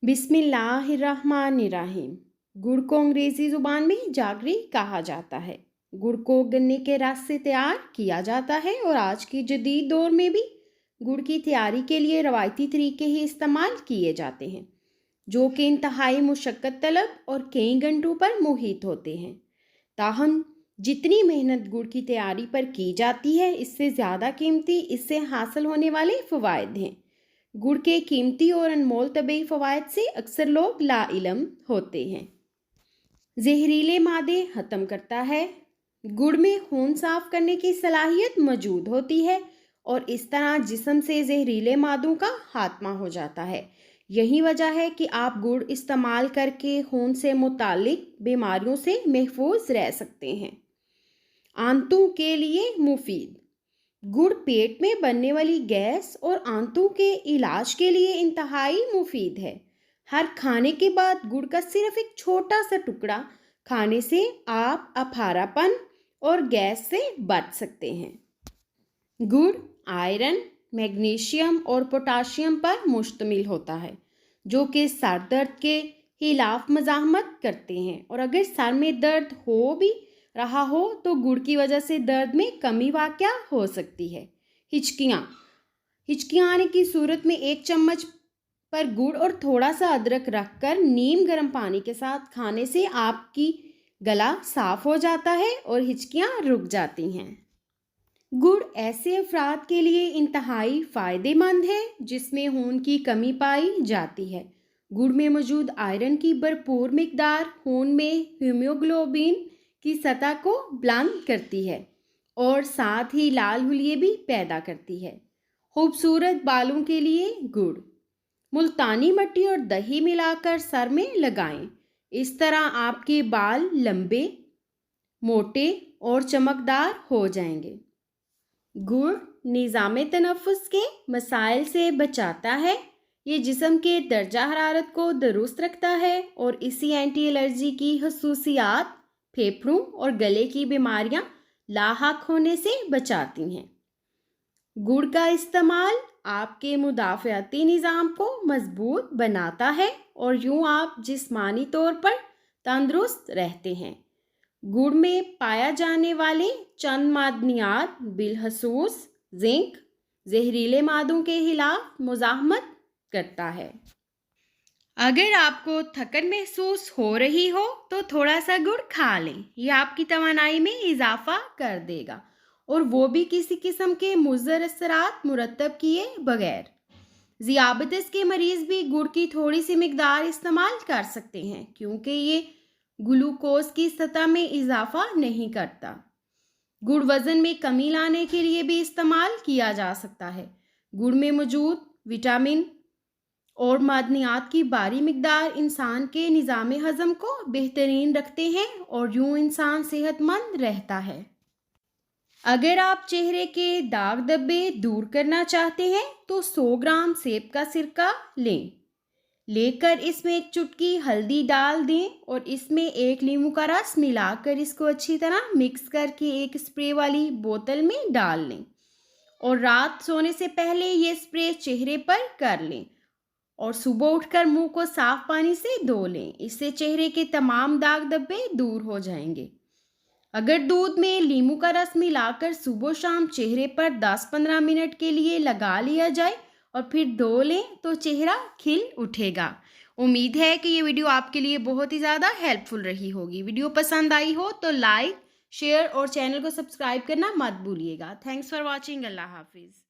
बिस्मिल्लाहिर्रहमानिर्रहीम। गुड़ को अंग्रेज़ी ज़ुबान में जागरी कहा जाता है। गुड़ को गन्ने के रस से तैयार किया जाता है और आज के जदीद दौर में भी गुड़ की तैयारी के लिए रवायती तरीके ही इस्तेमाल किए जाते हैं, जो कि इंतहाई मुशक्क़त तलब और कई घंटों पर मुहित होते हैं। ताहम जितनी मेहनत गुड़ की तैयारी पर की जाती है, इससे ज़्यादा कीमती इससे हासिल होने वाले फ़वाइद हैं। गुड़ के कीमती और अनमोल तबई फ़वाइद से अक्सर लोग लाइलम होते हैं। जहरीले मादे ख़त्म करता है। गुड़ में खून साफ़ करने की सलाहियत मौजूद होती है और इस तरह जिस्म से जहरीले मादों का खात्मा हो जाता है। यही वजह है कि आप गुड़ इस्तेमाल करके खून से मुतालिक बीमारियों से महफूज रह सकते हैं। आंतों के लिए मुफीद। गुड़ पेट में बनने वाली गैस और आंतों के इलाज के लिए इंतहाई मुफीद है। हर खाने के बाद गुड़ का सिर्फ एक छोटा सा टुकड़ा खाने से आप अफारापन और गैस से बच सकते हैं। गुड़ आयरन, मैग्नीशियम और पोटाशियम पर मुश्तमिल होता है, जो कि सर दर्द के खिलाफ मज़ाहमत करते हैं। और अगर सर में दर्द हो भी रहा हो तो गुड़ की वजह से दर्द में कमी वाक़या हो सकती है। हिचकियाँ आने की सूरत में 1 चम्मच पर गुड़ और थोड़ा सा अदरक रखकर नीम गर्म पानी के साथ खाने से आपकी गला साफ़ हो जाता है और हिचकियाँ रुक जाती हैं। गुड़ ऐसे अफराद के लिए इंतहाई फ़ायदेमंद है जिसमें खून की कमी पाई जाती है। गुड़ में मौजूद आयरन की भरपूर मिकदार खून में हीमोग्लोबिन की सतह को बुलंद करती है और साथ ही लाल हुलिये भी पैदा करती है। खूबसूरत बालों के लिए गुड़, मुल्तानी मिट्टी और दही मिलाकर सर में लगाएं। इस तरह आपके बाल लंबे, मोटे और चमकदार हो जाएंगे। गुड़ निज़ाम तनफ़ुस के मसाइल से बचाता है। ये जिस्म के दर्जा हरारत को दुरुस्त रखता है और इसी एंटी एलर्जी की खसूसियात फेफड़ों और गले की बीमारियां लाहक होने से बचाती हैं। गुड़ का इस्तेमाल आपके मुदाफ़ाती निज़ाम को मजबूत बनाता है और यूं आप जिस्मानी तौर पर तंदुरुस्त रहते हैं। गुड़ में पाया जाने वाले चंद मादनियात बिलखसूस जिंक जहरीले मादों के खिलाफ मुज़ाहमत करता है। अगर आपको थकन महसूस हो रही हो तो थोड़ा सा गुड़ खा लें। यह आपकी तवानाई में इजाफा कर देगा और वो भी किसी किस्म के मुज़र असरात मुरतब किए बगैर। ज़ियाबतीस के मरीज़ भी गुड़ की थोड़ी सी मिकदार इस्तेमाल कर सकते हैं क्योंकि ये ग्लूकोज की सतह में इजाफा नहीं करता। गुड़ वज़न में कमी लाने के लिए भी इस्तेमाल किया जा सकता है। गुड़ में मौजूद विटामिन और मादनियात की भारी मिकदार इंसान के निज़ाम हज़म को बेहतरीन रखते हैं और यूं इंसान सेहतमंद रहता है। अगर आप चेहरे के दाग धब्बे दूर करना चाहते हैं तो 100 ग्राम सेब का सिरका लेकर इसमें 1 चुटकी हल्दी डाल दें और इसमें 1 नींबू का रस मिलाकर इसको अच्छी तरह मिक्स करके एक स्प्रे वाली बोतल में डाल लें और रात सोने से पहले ये स्प्रे चेहरे पर कर लें और सुबह उठकर मुंह को साफ पानी से धो लें। इससे चेहरे के तमाम दाग धब्बे दूर हो जाएंगे। अगर दूध में नींबू का रस मिलाकर सुबह शाम चेहरे पर 10-15 मिनट के लिए लगा लिया जाए और फिर धो लें तो चेहरा खिल उठेगा। उम्मीद है कि ये वीडियो आपके लिए बहुत ही ज़्यादा हेल्पफुल रही होगी। वीडियो पसंद आई हो तो लाइक, शेयर और चैनल को सब्सक्राइब करना मत भूलिएगा। Thanks for watching. अल्लाह हाफिज़।